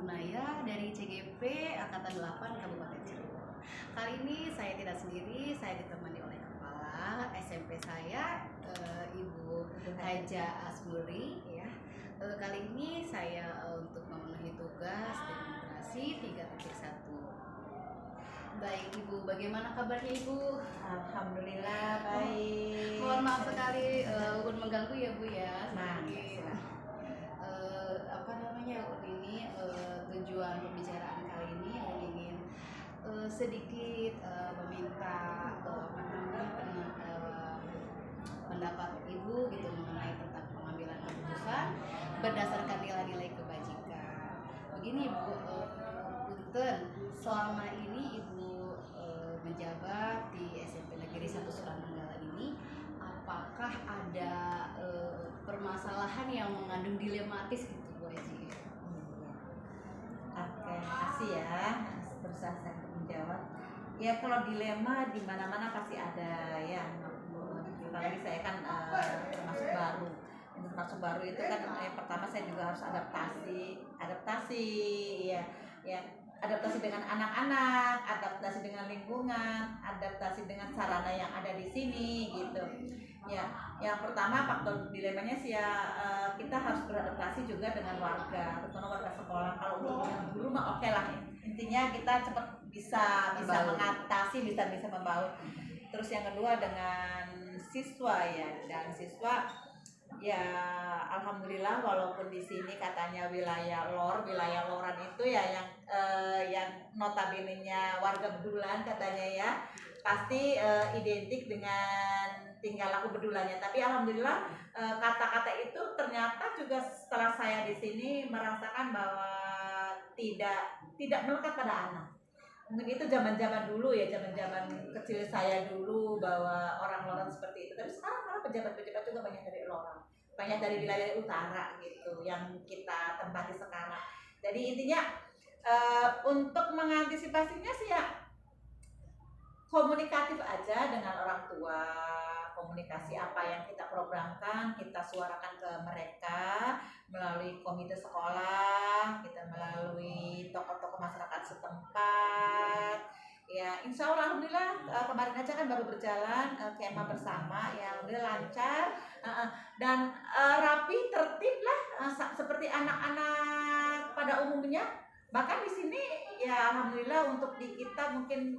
Gunaya dari CGP Angkatan 8 Kabupaten Cirebon. Kali ini saya tidak sendiri, saya ditemani oleh kepala SMP saya, Ibu Haja Asmuri. Ya. Kali ini saya untuk memenuhi tugas demonstrasi 3.1. Baik Ibu, bagaimana kabarnya Ibu? Alhamdulillah baik. Mohon maaf sekali Uun mengganggu ya Bu ya. Ini tujuan pembicaraan kali ini ingin sedikit meminta pendapat Ibu gitu mengenai tentang pengambilan keputusan berdasarkan nilai-nilai kebajikan. Begini Bu, punten, selama ini Ibu menjabat di SMP Negeri 1 Suranenggala ini, apakah ada permasalahan yang mengandung dilematis gitu Bu Haji? Oke, makasih ya. Berusaha saya untuk menjawab. Ya kalau dilema di mana-mana pasti ada ya. Apalagi saya kan termasuk baru. Termasuk baru itu kan yang pertama saya juga harus adaptasi ya adaptasi dengan anak-anak, adaptasi dengan lingkungan, adaptasi dengan sarana yang ada di sini gitu. Ya, yang pertama faktor dilemanya sih ya kita harus beradaptasi juga dengan warga, terutama warga sekolah. Kalau untuk guru mah oke lah, intinya kita cepat bisa mengatasi, bisa membaur. Terus yang kedua dengan siswa ya, dan siswa ya alhamdulillah walaupun di sini katanya wilayah loran itu ya yang notabene-nya warga Bedulan katanya ya pasti identik dengan tingkah laku Bedulannya, tapi alhamdulillah kata-kata itu ternyata juga setelah saya di sini merasakan bahwa tidak melekat pada anak. Mungkin itu zaman-zaman dulu ya, zaman-zaman kecil saya dulu bahwa orang Loran seperti itu. Tapi sekarang malah pejabat-pejabat juga banyak dari Loran, banyak dari wilayah utara gitu yang kita tempati sekarang. Jadi intinya untuk mengantisipasinya sih ya komunikatif aja dengan orang tua, komunikasi apa yang kita programkan, kita suarakan ke mereka melalui komite sekolah, kita melalui tokoh-tokoh masyarakat setempat. Ya, insya Allah alhamdulillah kemarin aja kan baru berjalan kemah bersama, ya alhamdulillah lancar dan rapi, tertib lah seperti anak-anak pada umumnya. Bahkan di sini ya alhamdulillah untuk di kita mungkin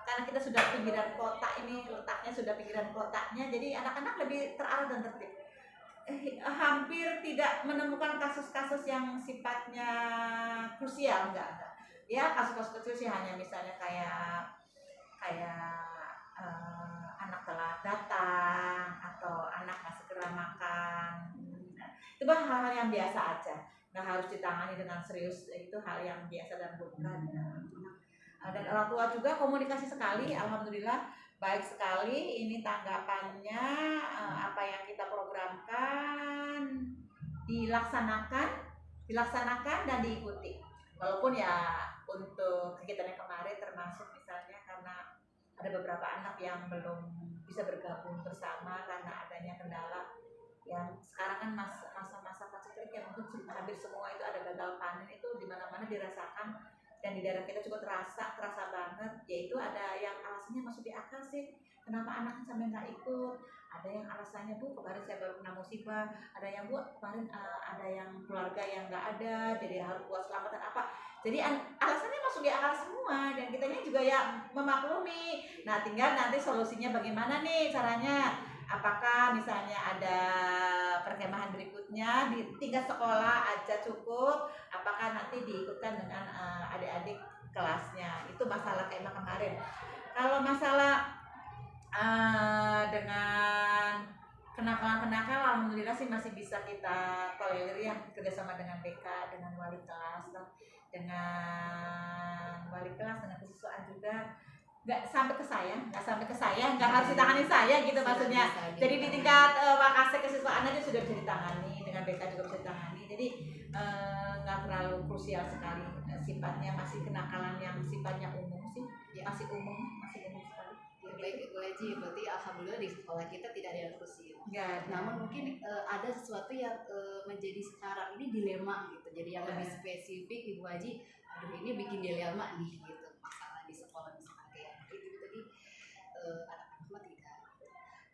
karena kita sudah pinggiran kota, ini letaknya sudah pinggiran kotanya, jadi anak-anak lebih terarah dan tertib. Hampir tidak menemukan kasus-kasus yang sifatnya krusial, enggak. Ya kasus-kasus kecil sih, hanya misalnya kayak anak telat datang atau anak nggak segera makan. Itu hal-hal yang biasa aja, nggak harus ditangani dengan serius, itu hal yang biasa dan bukan. Dan orang tua juga komunikasi sekali, alhamdulillah baik sekali. Ini tanggapannya apa yang kita programkan dilaksanakan dan diikuti. Walaupun ya untuk kegiatan yang kemarin termasuk misalnya karena ada beberapa anak yang belum bisa bergabung bersama karena adanya kendala yang sekarang kan masa-masa paceklik yang mungkin hampir semua itu ada gagal panen, itu di mana-mana dirasakan. Dan di daerah kita juga terasa banget, yaitu ada yang alasannya masuk di akal sih, kenapa anaknya sampai nggak ikut. Ada yang alasannya, Bu kemarin saya baru kena musibah, ada yang Bu kemarin ada yang keluarga yang nggak ada jadi harus buat selamatan apa. Jadi alasannya masuk di akal semua dan kitanya juga ya memaklumi. Nah tinggal nanti solusinya bagaimana nih caranya, apakah misalnya ada perkemahan berikutnya di tingkat sekolah aja cukup, apakah nanti diikutkan dengan adik-adik kelasnya. Itu masalah kemah kemarin. Kalau masalah dengan kenakalan alhamdulillah sih masih bisa kita tolerir ya, kerjasama dengan BK, dengan wali kelas, dengan kesiswaan juga. Nggak sampai ke saya, nggak harus ditangani saya gitu maksudnya. Jadi di tingkat wakase kesiswaan aja sudah bisa ditangani, dengan BK juga bisa ditangani. Jadi nggak terlalu krusial sekali, sifatnya masih kenakalan yang sifatnya umum sih, masih umum sekali. baik Ibu Haji, berarti alhamdulillah di sekolah kita tidak ada yang rusin. Enggak. Namun mungkin ada sesuatu yang menjadi sekarang ini dilema gitu. Jadi yang lebih spesifik Ibu Haji, aduh ini bikin dilema nih gitu, masalah di sekolah misalkan kayak gitu tadi anak-anak mah tidak.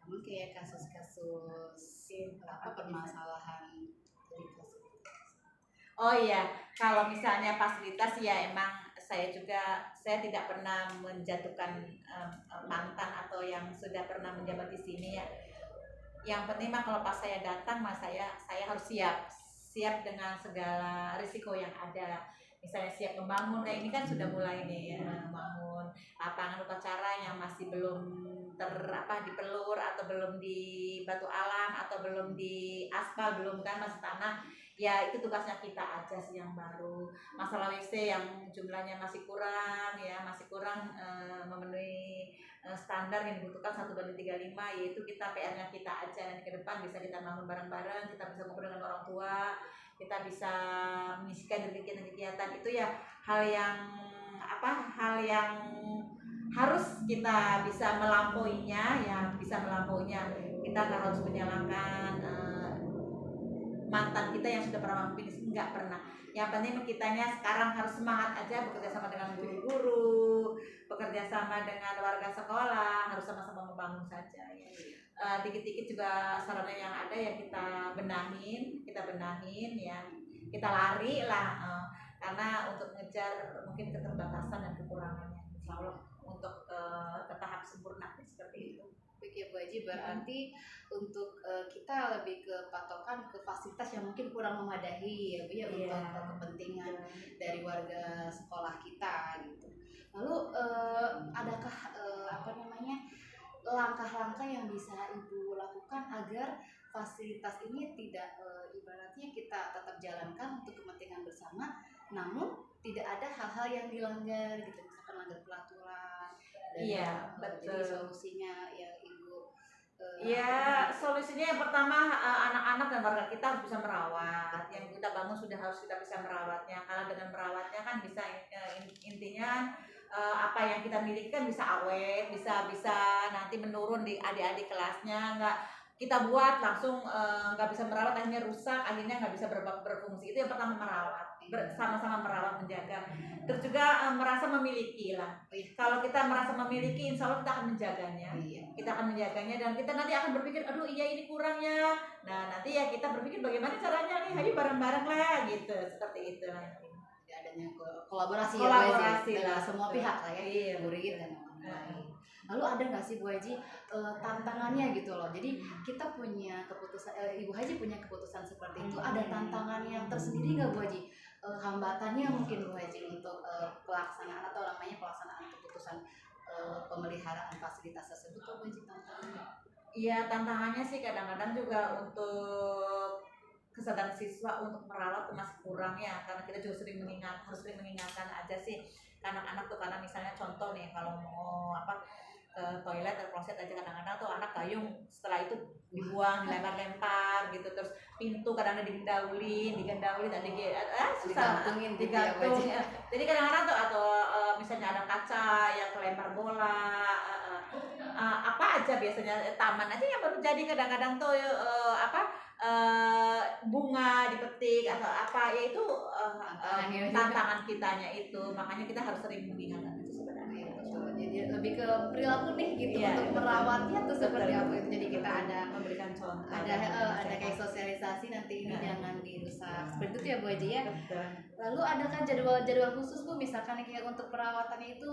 Namun kayak kasus-kasus permasalahan dari fasilitas. Oh iya, kalau misalnya fasilitas ya emang saya tidak pernah menjatuhkan mantan atau yang sudah pernah menjabat di sini ya. Yang penting mah kalau pas saya datang mah saya harus siap dengan segala risiko yang ada. Misalnya siap membangun, kayak ini kan sudah mulai nih ya, membangun lapangan upacara yang masih belum dipelur atau belum di batu alam atau belum di aspal, belum kan, masih tanah. Ya itu tugasnya kita aja sih yang baru. Masalah WC yang jumlahnya masih kurang memenuhi standar yang dibutuhkan 1:35, yaitu kita PR-nya kita aja, dan ke depan bisa kita bangun bareng-bareng, kita bisa ngobrol dengan orang tua, kita bisa menyisikan dari kegiatan-kegiatan itu ya, hal yang harus kita bisa melampauinya. Kita nggak harus menyalahkan mantan kita yang sudah pernah memimpin di sini, nggak pernah. Yang penting kitanya sekarang harus semangat aja, bekerja sama dengan guru-guru, bekerja sama dengan warga sekolah, harus sama-sama membangun saja ya. Dikit-dikit juga sarana yang ada ya kita benahin ya, kita lari lah karena untuk mengejar mungkin keterbatasan dan kekurangannya, insya Allah untuk ke tahap sempurna seperti itu. Oke Bu Haji, berarti untuk kita lebih ke patokan ke fasilitas yang mungkin kurang memadai ya Bu ya, untuk kepentingan dari warga sekolah kita gitu. Lalu adakah langkah-langkah yang bisa Ibu lakukan agar fasilitas ini tidak ibaratnya kita tetap jalankan untuk kepentingan bersama, namun tidak ada hal-hal yang dilanggar gitu, misalkan melanggar peraturan. Iya, betul. Jadi solusinya ya Ibu solusinya yang pertama, anak-anak dan warga kita harus bisa merawat. Yang kita bangun sudah harus kita bisa merawatnya, karena dengan merawatnya kan bisa intinya apa yang kita miliki kan bisa awet, bisa nanti menurun di adik-adik kelasnya. Nggak kita buat langsung nggak bisa merawat, akhirnya rusak, akhirnya nggak bisa berfungsi. Itu yang pertama, merawat, sama-sama merawat, menjaga. Terus juga merasa memiliki lah. Kalau kita merasa memiliki, insya Allah kita akan menjaganya. Kita akan menjaganya, dan kita nanti akan berpikir, aduh iya ini kurang ya. Nah nanti ya kita berpikir bagaimana caranya nih, ayo bareng-bareng lah gitu, seperti itu nanti. Adanya kolaborasi ya dengan semua pihak lah ya, murid dan lain-lain. Lalu ada nggak sih Bu Haji tantangannya gitu loh? Jadi kita punya keputusan, Ibu Haji punya keputusan seperti itu. Ada tantangan yang tersendiri nggak Bu Haji? Hambatannya mungkin Bu Haji untuk pelaksanaan keputusan pemeliharaan fasilitas tersebut, Bu Haji, tantangannya? Iya, tantangannya sih kadang-kadang juga untuk kesadaran siswa untuk merawat masih kurang ya, karena kita juga harus sering mengingatkan aja sih anak-anak tuh, karena misalnya contoh nih, kalau mau ke toilet atau kloset aja kadang-kadang tuh anak gayung, setelah itu dibuang, dilempar-lempar gitu, terus pintu kadang-kadang digandaulin susah digantung ya. Jadi kadang-kadang tuh atau misalnya ada kaca yang kelempar bola, apa aja biasanya taman aja yang baru jadi kadang-kadang tuh bunga dipetik atau apa ya, itu tantangan kitanya itu, makanya kita harus sering mengingatkan itu sebenarnya. Jadi lebih ke perilaku nih gitu, untuk merawatnya tuh seperti apa itu. Jadi kita ada memberikan contoh, ada kayak sosialisasi, nanti ini jangan dirusak seperti itu ya Bu Haji ya. Lalu adakah jadwal khusus Bu, misalkan kayak untuk perawatannya itu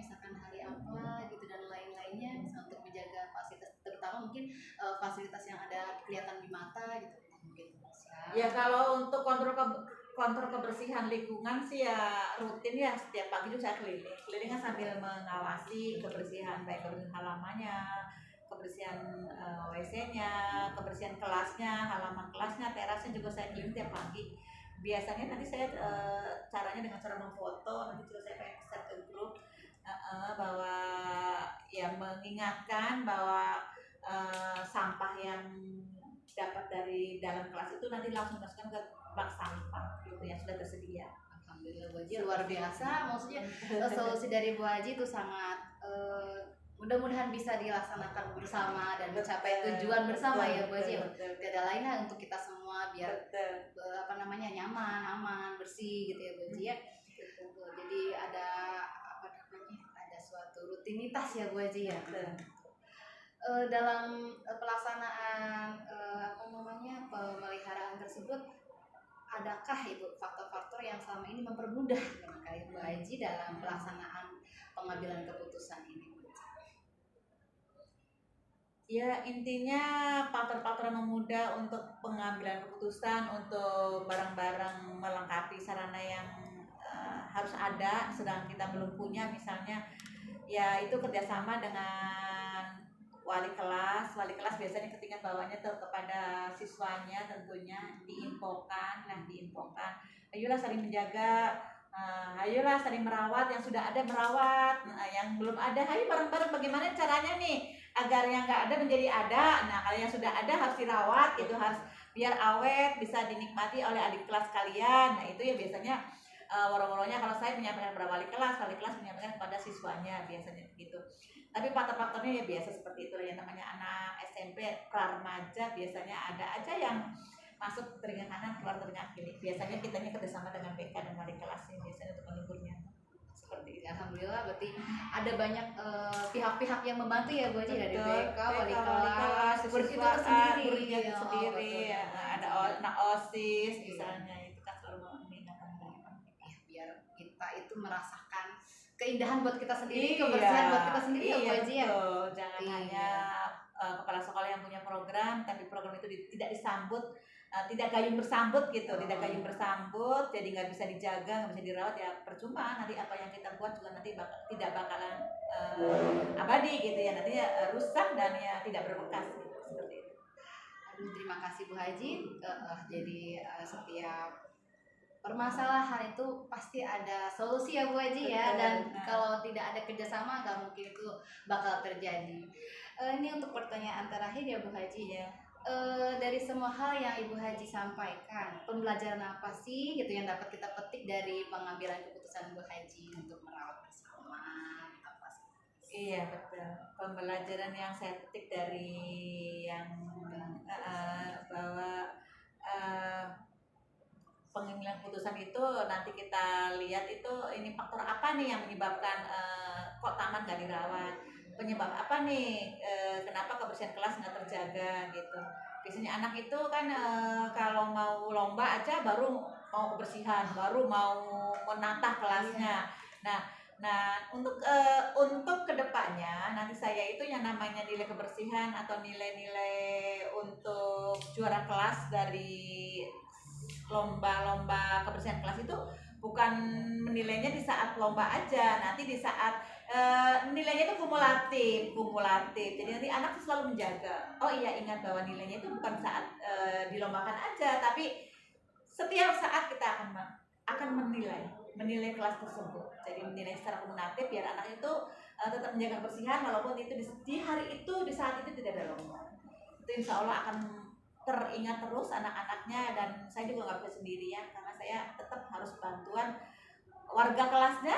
misalkan hari apa gitu dan lain-lainnya, misalkan untuk menjaga fasilitas, terutama mungkin fasilitas yang ada kelihatan di mata gitu mungkin. Ya kalau untuk kontrol kebersihan lingkungan sih ya rutin ya, setiap pagi juga saya keliling kan sambil mengawasi kebersihan, baik kebersihan halamannya, kebersihan WC-nya, kebersihan kelasnya, halaman kelasnya, terasnya juga saya keliling tiap pagi. Biasanya nanti saya caranya dengan cara memfoto, nanti juga saya pengen share ke grup bahwa ya mengingatkan bahwa sampah yang dapat dari dalam kelas itu nanti langsung masukkan ke bak sampah gitu yang sudah tersedia. Alhamdulillah Bu Haji, luar biasa. Maksudnya solusi dari Bu Haji itu sangat mudah-mudahan bisa dilaksanakan bersama dan mencapai tujuan bersama ya Bu Haji. Tidak lain lah untuk kita semua biar nyaman, aman, bersih gitu ya Bu Haji ya. Jadi ada ada suatu rutinitas ya Bu Haji ya. Dalam pelaksanaan pemeliharaan tersebut, adakah itu faktor-faktor yang selama ini mempermudah Bu Haji dalam pelaksanaan pengambilan keputusan ini? Ya, intinya faktor-faktor memudah untuk pengambilan keputusan, untuk barang-barang melengkapi sarana yang harus ada sedang kita belum punya, misalnya ya itu kerjasama dengan wali kelas biasanya ketika bawanya kepada siswanya tentunya diinfokan, ayolah saling menjaga, ayolah saling merawat, yang sudah ada merawat, yang belum ada ayo bareng-bareng bagaimana caranya nih agar yang nggak ada menjadi ada. Nah kalau yang sudah ada harus dirawat gitu, harus biar awet bisa dinikmati oleh adik kelas kalian. Nah itu ya biasanya woro-woronya kalau saya menyampaikan kepada wali kelas menyampaikan kepada siswanya biasanya gitu. Tapi faktor-faktornya ya biasa seperti itu yang namanya anak SMP pra-remaja, biasanya ada aja yang masuk telinga kanan keluar telinga kiri. Biasanya kitanya kerjasama dengan BK dan wali kelasnya biasanya untuk menghiburnya. Seperti itu. Alhamdulillah berarti ada banyak pihak-pihak yang membantu ya Bu Haji, dari BK, wali kelas, guru kita sendiri, ada anak OSIS misalnya, itu kan selalu mengingatkan biar kita itu merasakan keindahan buat kita sendiri, kebersihan buat kita sendiri ya Bu Haji ya. Jangan hanya kepala sekolah yang punya program, tapi program itu tidak disambut, tidak gayung bersambut gitu, jadi nggak bisa dijaga, nggak bisa dirawat, ya percuma, nanti apa yang kita buat juga nanti tidak bakalan abadi gitu ya, nanti rusak dan ya tidak berbekas gitu, seperti itu. Terima kasih Bu Haji. Jadi setiap permasalahan itu pasti ada solusi ya Bu Haji ya, dan kalau tidak ada kerjasama nggak mungkin itu bakal terjadi. Ini untuk pertanyaan terakhir ya Bu Haji ya. Dari semua hal yang Ibu Haji sampaikan, pembelajaran apa sih gitu yang dapat kita petik dari pengambilan keputusan Bu Haji untuk merawat bersama? Apa sih? Iya betul. Pembelajaran yang saya petik dari yang bahwa pengambilan keputusan itu nanti kita lihat itu ini faktor apa nih yang menyebabkan kok taman gak dirawat, penyebab apa nih, kenapa kebersihan kelas nggak terjaga gitu. Biasanya anak itu kan kalau mau lomba aja baru mau kebersihan, baru mau menatah kelasnya. Nah untuk kedepannya nanti saya itu yang namanya nilai kebersihan atau nilai-nilai untuk juara kelas dari lomba-lomba kebersihan kelas itu bukan menilainya di saat lomba aja, nanti di saat nilainya itu kumulatif. Jadi nanti anak selalu menjaga. Oh iya, ingat bahwa nilainya itu bukan saat dilombakan aja, tapi setiap saat kita akan menilai kelas tersebut. Jadi menilai secara kumulatif biar anak itu tetap menjaga kebersihan walaupun itu di hari itu, di saat itu tidak ada lomba. Itu insya Allah akan teringat terus anak-anaknya, dan saya juga nggak bisa sendirian karena saya tetap harus bantuan warga kelasnya,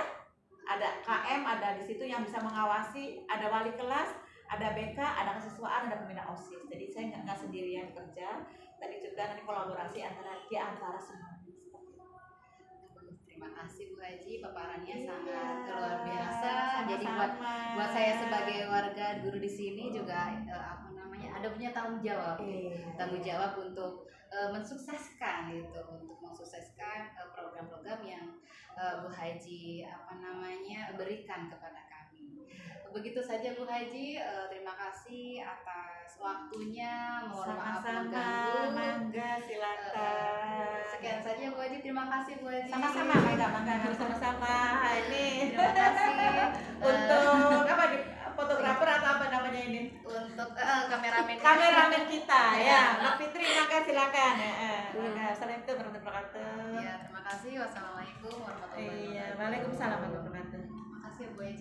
ada KM ada di situ yang bisa mengawasi, ada wali kelas, ada BK, ada kesiswaan, ada pembina OSIS. Jadi saya nggak sendirian kerja, tadi juga nanti kolaborasi antara semua. Terima kasih Bu Haji, paparannya sangat luar biasa. Jadi buat saya sebagai warga guru di sini juga ada punya tanggung jawab untuk mensukseskan program-program yang Bu Haji berikan kepada kami. Begitu saja Bu Haji, terima kasih atas waktunya, mohon maaf mengganggu. Mangga silakan. Sekian saja Bu Haji, terima kasih Bu Haji. Sama-sama, sama-sama. Ini terima kasih untuk fotografer atau apa namanya ini? Untuk kameramen kita ya. Mbak Fitri, maka silakan. Assalamualaikum warahmatullahi wabarakatuh. Ya, terima kasih. Wassalamualaikum warahmatullahi wabarakatuh. Waalaikumsalam warahmatullahi wabarakatuh. Terima kasih Bu Haji.